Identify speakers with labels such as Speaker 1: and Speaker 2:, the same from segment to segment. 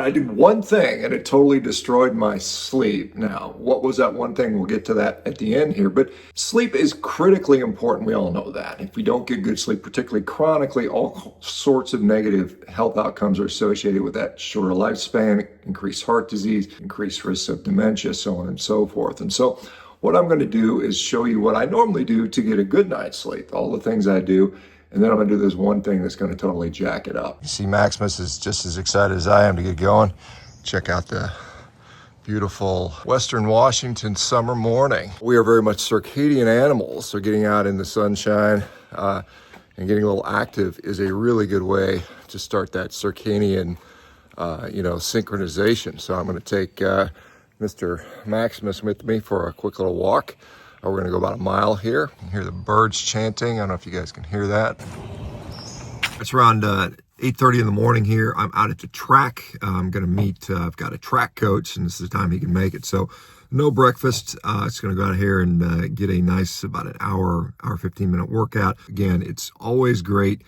Speaker 1: I did one thing and it totally destroyed my sleep. Now, what was that one thing? We'll get to that at the end here, but sleep is critically important. We all know that. If we don't get good sleep, particularly chronically, all sorts of negative health outcomes are associated with that: shorter lifespan, increased heart disease, increased risk of dementia, so on and so forth. And so what I'm going to do is show you what I normally do to get a good night's sleep, all the things I do. And then I'm gonna do this one thing that's gonna totally jack it up. You see, Maximus is just as excited as I am to get going. Check out the beautiful Western Washington summer morning. We are very much circadian animals, so getting out in the sunshine and getting a little active is a really good way to start that circadian, synchronization. So I'm gonna take Mr. Maximus with me for a quick little walk. We're gonna go about a mile here. You can hear the birds chanting. I don't know if you guys can hear that. It's around 8:30 in the morning here. I'm out at the track. I'm gonna meet, I've got a track coach, and this is the time he can make it. So no breakfast. It's gonna go out here and get a nice, about an hour 15-minute workout. Again, it's always great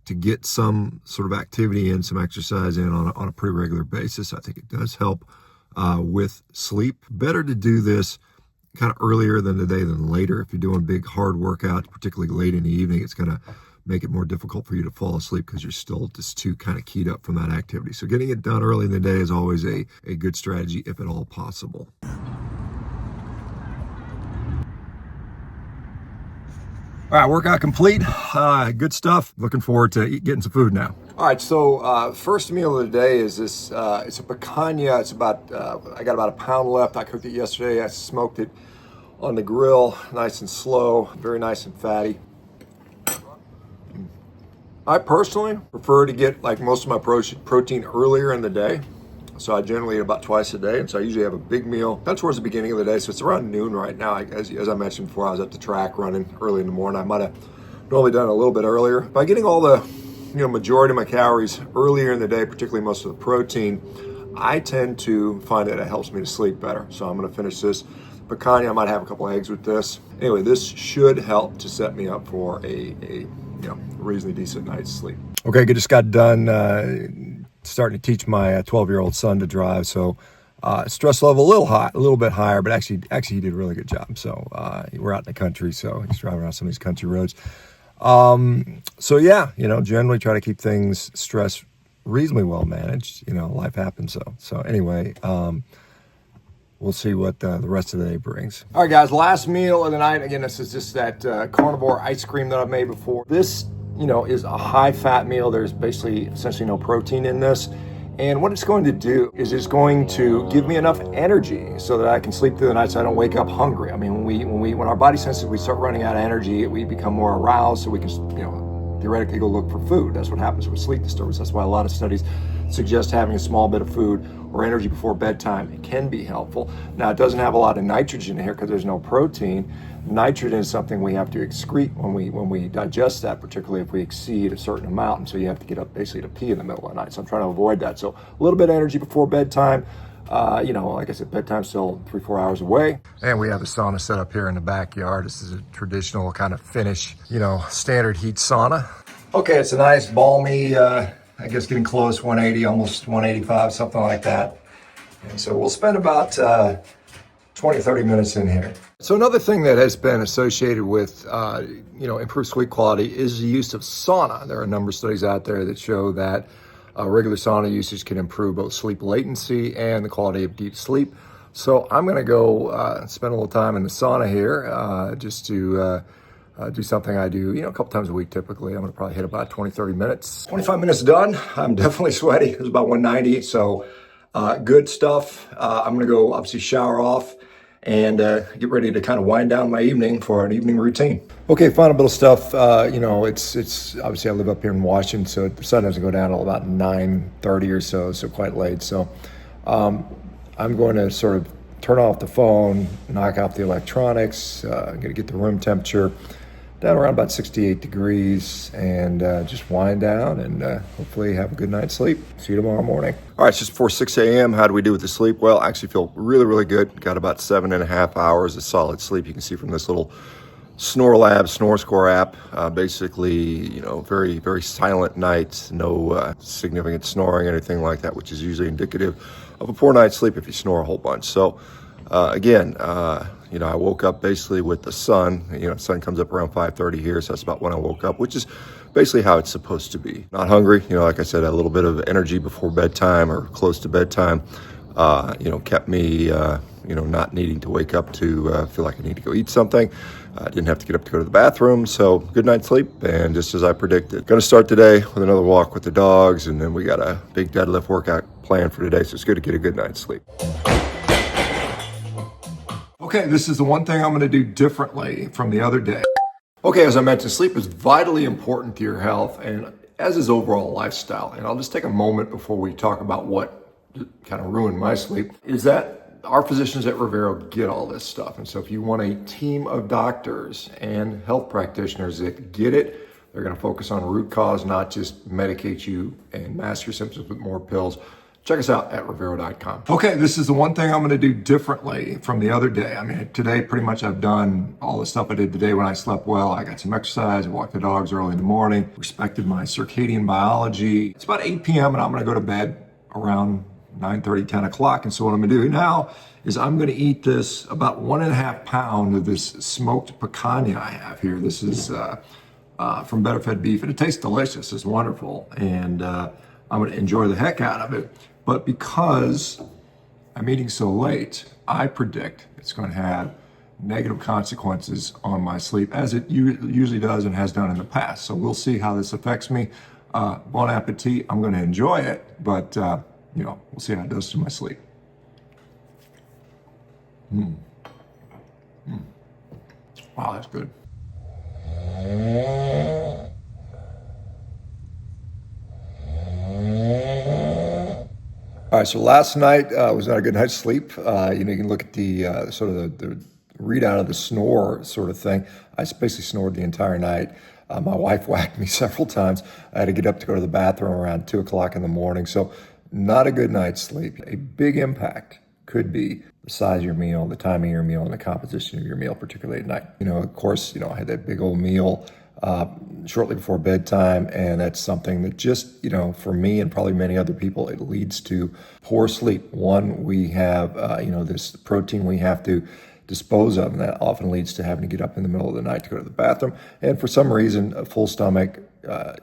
Speaker 1: to get some sort of activity in, some exercise in on a pretty regular basis. I think it does help with sleep. Better to do this kind of earlier than the day than later. If you're doing big hard workouts, particularly late in the evening, it's going to make it more difficult for you to fall asleep because you're still just too kind of keyed up from that activity. So getting it done early in the day is always a good strategy, if at all possible. All right, workout complete. Good stuff. Looking forward to getting some food now. All right, so first meal of the day is this. It's a picanha. It's about, I got about a pound left. I cooked it yesterday. I smoked it on the grill, nice and slow, very nice and fatty. I personally prefer to get like most of my protein earlier in the day. So I generally eat about twice a day, and so I usually have a big meal. That's towards the beginning of the day, so it's around noon right now. As I mentioned before, I was at the track running early in the morning. I might have normally done it a little bit earlier. By getting all the majority of my calories earlier in the day, particularly most of the protein, I tend to find that it helps me to sleep better. So I'm gonna finish this picanha. I might have a couple eggs with this. Anyway, this should help to set me up for a reasonably decent night's sleep. Okay, just got done starting to teach my 12-year-old son to drive, so stress level a little bit higher, but actually he did a really good job. So we're out in the country, so he's driving around some of these country roads. So yeah, generally try to keep things stress reasonably well managed. Life happens. So anyway, we'll see what the rest of the day brings. All right, guys, last meal of the night. Again, this is just that Carnivore ice cream that I've made before. This is a high-fat meal. There's essentially no protein in this. And what it's going to do is it's going to give me enough energy so that I can sleep through the night so I don't wake up hungry. I mean, when our body senses we start running out of energy, we become more aroused, so we can, theoretically go look for food. That's what happens with sleep disturbance. That's why a lot of studies suggest having a small bit of food or energy before bedtime. It can be helpful. Now, it doesn't have a lot of nitrogen in here because there's no protein. Nitrogen is something we have to excrete when we digest that, particularly if we exceed a certain amount. And so you have to get up basically to pee in the middle of the night. So I'm trying to avoid that. So a little bit of energy before bedtime. Like I said, bedtime's still 3-4 hours away. And we have the sauna set up here in the backyard. This is a traditional kind of Finnish, standard heat sauna. Okay, it's a nice balmy, I guess getting close, 180, almost 185, something like that. And so we'll spend about 20-30 minutes in here. So another thing that has been associated with, improved sleep quality is the use of sauna. There are a number of studies out there that show that regular sauna usage can improve both sleep latency and the quality of deep sleep. So I'm gonna go spend a little time in the sauna here just to do something I do, a couple times a week typically. I'm gonna probably hit about 20-30 minutes. 25 minutes done. I'm definitely sweaty. It was about 190, so good stuff. I'm gonna go obviously shower off and get ready to kind of wind down my evening for an evening routine. Okay, final bit of stuff. It's obviously I live up here in Washington, so the sun doesn't go down until about 9:30 or so quite late. So I'm going to sort of turn off the phone, knock out the electronics, I'm gonna get the room temperature down around about 68 degrees and just wind down and hopefully have a good night's sleep. See you tomorrow morning. All right, it's just before 6 a.m. How do we do with the sleep? Well, I actually feel really, really good. Got about 7.5 hours of solid sleep. You can see from this little Snore Lab, Snore Score app. Basically, you know, very, very silent nights, no significant snoring, anything like that, which is usually indicative of a poor night's sleep if you snore a whole bunch. So, again, you know, I woke up basically with the sun. You know, the sun comes up around 5:30 here, so that's about when I woke up, which is basically how it's supposed to be. Not hungry, you know, like I said, a little bit of energy before bedtime or close to bedtime, you know, kept me, you know, not needing to wake up to feel like I need to go eat something. I didn't have to get up to go to the bathroom, so good night's sleep, and just as I predicted. Going to start today with another walk with the dogs, and then we got a big deadlift workout planned for today, so it's good to get a good night's sleep. Okay, this is the one thing I'm going to do differently from the other day. Okay, as I mentioned, sleep is vitally important to your health, and as is overall lifestyle. And I'll just take a moment before we talk about what kind of ruined my sleep, is that our physicians at Revero get all this stuff. And so if you want a team of doctors and health practitioners that get it, they're going to focus on root cause, not just medicate you and mask your symptoms with more pills. Check us out at Revero.com. Okay, this is the one thing I'm going to do differently from the other day. I mean, today pretty much I've done all the stuff I did today when I slept well. I got some exercise, I walked the dogs early in the morning, respected my circadian biology. It's about 8 p.m. and I'm going to go to bed around 9:30, 10 o'clock. And so what I'm going to do now is I'm going to eat this about 1.5 pounds of this smoked picanha I have here. This is from Better Fed Beef, and it tastes delicious. It's wonderful, and I'm going to enjoy the heck out of it. But because I'm eating so late, I predict it's going to have negative consequences on my sleep, as it usually does and has done in the past. So we'll see how this affects me. Bon appetit. I'm going to enjoy it, but you know, we'll see how it does to my sleep. Wow, that's good. All right, so last night was not a good night's sleep. You know, you can look at the sort of the readout of the snore sort of thing. I basically snored the entire night. My wife whacked me several times. I had to get up to go to the bathroom around 2 o'clock in the morning. So not a good night's sleep. A big impact could be the size of your meal, the time of your meal, and the composition of your meal, particularly at night. You know, of course, you know, I had that big old meal shortly before bedtime, and that's something that just, you know, for me and probably many other people, it leads to poor sleep. One, we have, you know, this protein we have to dispose of, and that often leads to having to get up in the middle of the night to go to the bathroom. And for some reason, a full stomach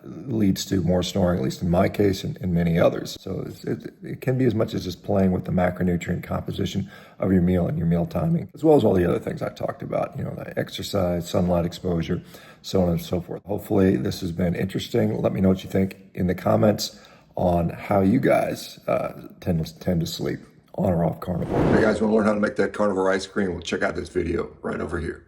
Speaker 1: leads to more snoring, at least in my case and many others. So it can be as much as just playing with the macronutrient composition of your meal and your meal timing, as well as all the other things I talked about, you know, the exercise, sunlight exposure, so on and so forth. Hopefully this has been interesting. Let me know what you think in the comments on how you guys tend to sleep on or off carnivore. Hey guys, want to learn how to make that carnivore ice cream? Well, check out this video right over here.